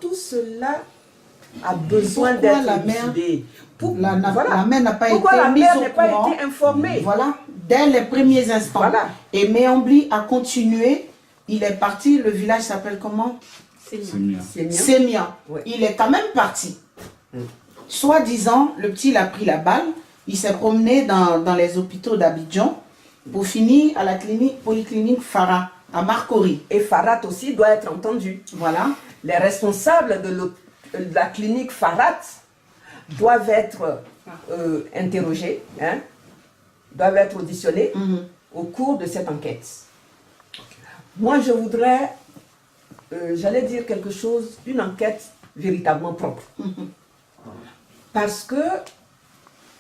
tout cela a besoin d'être élucidé. La mère n'a pas Pourquoi la été mise mère au n'est pas courant. été informée? Voilà, dès les premiers instants. Voilà. Et Méambli a continué. Il est parti. Le village s'appelle comment? Sémia. Ouais. Il est quand même parti. Soi-disant, le petit il a pris la balle. Il s'est promené dans les hôpitaux d'Abidjan pour finir à la polyclinique Farah, à Marcory. Et Farhat aussi doit être entendu. Voilà. Les responsables de la clinique Farhat doivent être interrogés, hein, doivent être auditionnés au cours de cette enquête. Moi, je voudrais, j'allais dire quelque chose, une enquête véritablement propre. Parce que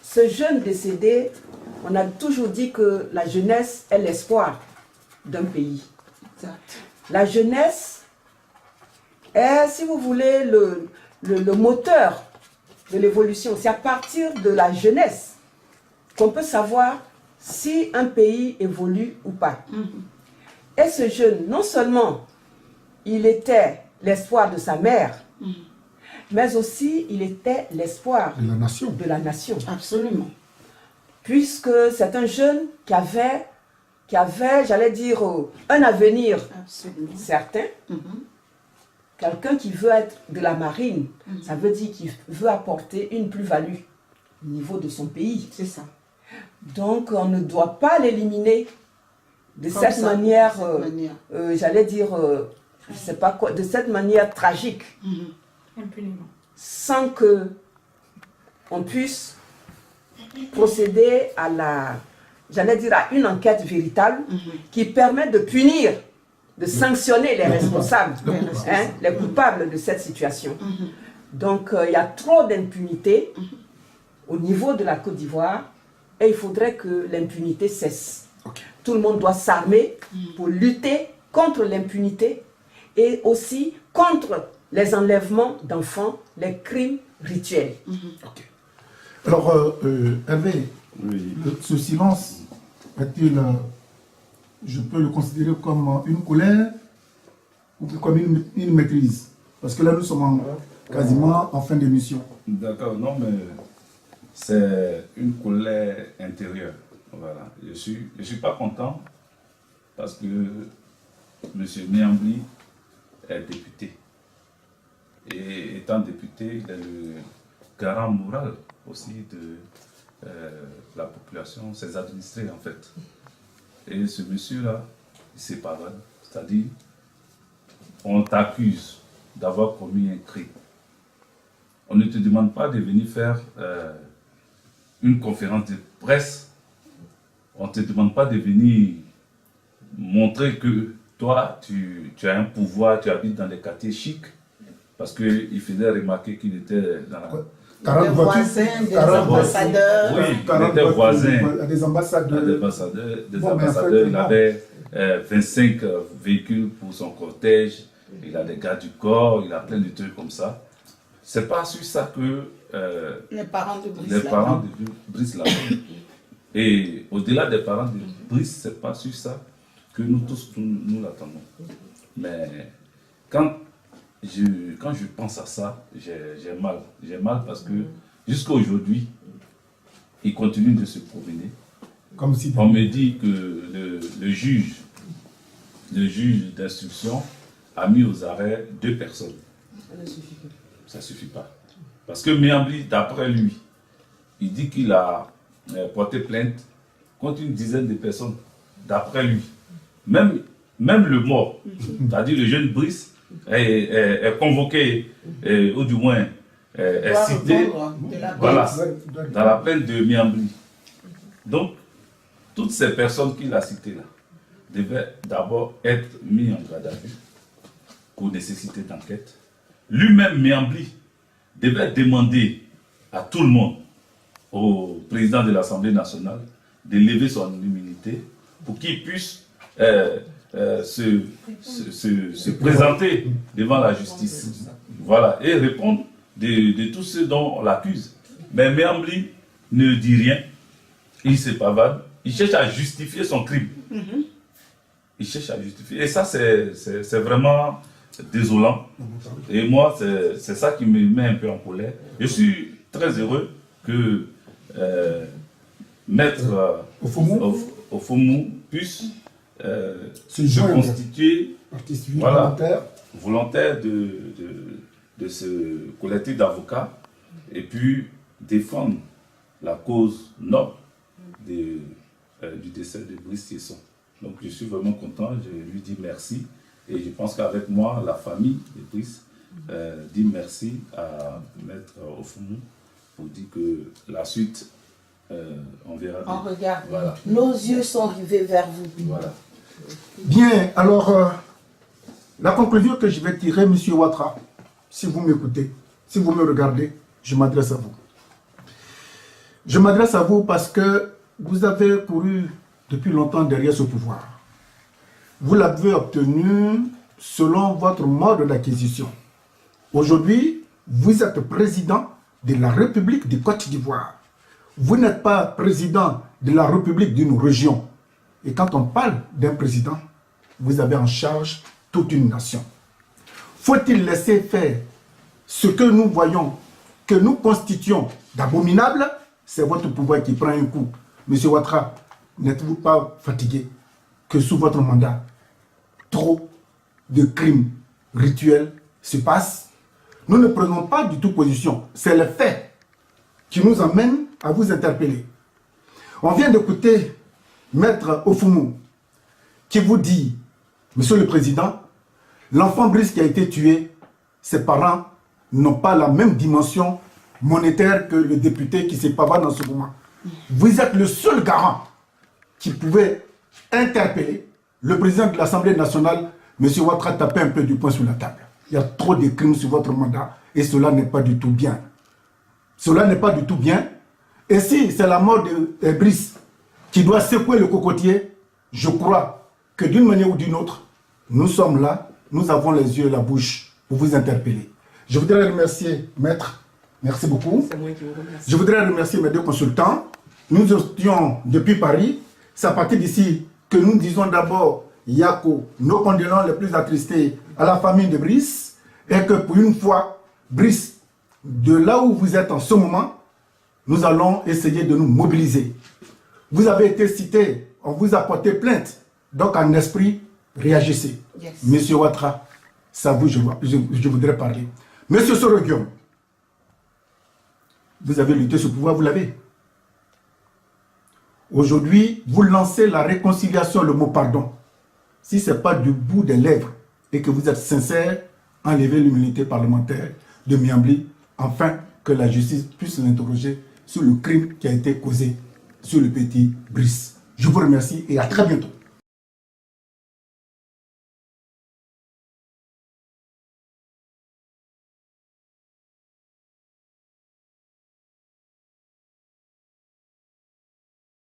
ce jeune décédé, on a toujours dit que la jeunesse est l'espoir d'un pays. Exact. La jeunesse est, si vous voulez, le moteur de l'évolution. C'est à partir de la jeunesse qu'on peut savoir si un pays évolue ou pas. Et ce jeune, non seulement il était l'espoir de sa mère, mais aussi il était l'espoir De la nation. de la nation. Absolument. Puisque c'est un jeune qui avait, j'allais dire, un avenir Absolument. certain. Quelqu'un qui veut être de la marine, ça veut dire qu'il veut apporter une plus-value au niveau de son pays. C'est ça. Donc on ne doit pas l'éliminer de Comme cette ça, manière, de cette manière. j'allais dire, je sais pas quoi, de cette manière tragique, Impunément. sans que on puisse procéder à j'allais dire, à une enquête véritable qui permette de punir, de sanctionner les responsables, hein, les coupables de cette situation. Donc il y a trop d'impunité au niveau de la Côte d'Ivoire et il faudrait que l'impunité cesse. Tout le monde doit s'armer pour lutter contre l'impunité et aussi contre les enlèvements d'enfants, les crimes rituels. Alors, Hervé, ce silence, est-il, je peux le considérer comme une colère ou comme une maîtrise? Parce que là, nous sommes quasiment en fin d'émission. D'accord, non, mais c'est une colère intérieure. Voilà. Je suis pas content parce que M. Méambli est député. Et étant député, il est le garant moral aussi de la population, ses administrés en fait. Et ce monsieur-là, c'est pas vrai. C'est-à-dire, on t'accuse d'avoir commis un crime. On ne te demande pas de venir faire une conférence de presse. On ne te demande pas de venir montrer que toi, tu as un pouvoir, tu habites dans des quartiers chics. Parce qu'il faisait remarquer qu'il était dans la... 40 Des voitures, voisins, des 40 ambassadeurs. Oui, il 40 était voisin. voitures, des ambassadeurs. Des Bon, mais en fait, ambassadeurs. Il non. avait 25 véhicules pour son cortège. Il a des gardes du corps. Il a plein de trucs comme ça. C'est pas sur ça que Les parents de Brice les parents Lamy. de Brice Lamy. Et au-delà des parents de Brice, c'est pas sur ça que nous tous nous l'attendons. Mais quand je pense à ça, j'ai mal. J'ai mal parce que jusqu'à aujourd'hui, il continue de se promener. Comme si... On me dit que le juge d'instruction a mis aux arrêts 2 personnes. Ça ne suffit pas. Parce que Méambli, d'après lui, il dit qu'il a porté plainte contre une dizaine de personnes. D'après lui. Même le mort, c'est-à-dire le jeune Brice, est convoqué, ou du moins est Doit cité répondre de la voilà, plainte. dans la plainte de Méambli. Donc, toutes ces personnes qu'il a citées là devaient d'abord être mises en garde à vue pour nécessité d'enquête. Lui-même, Méambli, devait demander à tout le monde, au président de l'Assemblée nationale, de lever son immunité pour qu'il puisse se présenter devant la justice. Voilà, et répondre de tout ce dont on l'accuse. Mais Méambli ne dit rien, il se pavane, il cherche à justifier son crime. Il cherche à justifier. Et ça, c'est vraiment désolant. Et moi, c'est ça qui me met un peu en colère. Je suis très heureux que Maître Ofomou puisse se constituer volontaire de ce collectif d'avocats et puis défendre la cause noble du décès de Brice Thiesson. Donc je suis vraiment content, je lui dis merci et je pense qu'avec moi, la famille de Brice dit merci à Maître Ofomou pour dire que la suite, on verra. On regarde, voilà. Nos yeux sont rivés vers vous. Voilà. Bien, alors, la conclusion que je vais tirer, M. Ouattara, si vous m'écoutez, si vous me regardez, je m'adresse à vous. Je m'adresse à vous parce que vous avez couru depuis longtemps derrière ce pouvoir. Vous l'avez obtenu selon votre mode d'acquisition. Aujourd'hui, vous êtes président de la République de Côte d'Ivoire. Vous n'êtes pas président de la République d'une région. Et quand on parle d'un président, vous avez en charge toute une nation. Faut-il laisser faire ce que nous voyons, que nous constituons d'abominable? C'est votre pouvoir qui prend un coup. Monsieur Ouattara, n'êtes-vous pas fatigué que sous votre mandat, trop de crimes rituels se passent? Nous ne prenons pas du tout position. C'est le fait qui nous amène à vous interpeller. On vient d'écouter Maître Ofomou qui vous dit, Monsieur le Président, l'enfant Brice qui a été tué, ses parents n'ont pas la même dimension monétaire que le député qui se pavane dans ce moment. Vous êtes le seul garant qui pouvait interpeller le président de l'Assemblée nationale, M. Ouattara, taper un peu du poing sur la table. Il y a trop de crimes sur votre mandat et cela n'est pas du tout bien. Cela n'est pas du tout bien. Et si c'est la mort de Brice qui doit secouer le cocotier, je crois que d'une manière ou d'une autre, nous sommes là, nous avons les yeux et la bouche pour vous interpeller. Je voudrais remercier Maître. Merci beaucoup. C'est moi qui vous remercie. Je voudrais remercier mes deux consultants. Nous étions depuis Paris. C'est à partir d'ici que nous disons d'abord, Yako, nos condoléances les plus attristés à la famille de Brice. Et que pour une fois, Brice, de là où vous êtes en ce moment, nous allons essayer de nous mobiliser. Vous avez été cité, on vous a porté plainte. Donc en esprit, réagissez. Yes. Monsieur Ouattara, c'est à vous je voudrais parler. Monsieur Soroguion, vous avez lutté ce pouvoir, vous l'avez. Aujourd'hui, vous lancez la réconciliation, le mot pardon. Si ce n'est pas du bout des lèvres et que vous êtes sincère, enlevez l'immunité parlementaire de Miambli, afin que la justice puisse l'interroger sur le crime qui a été causé sur le petit Brice. Je vous remercie et à très bientôt.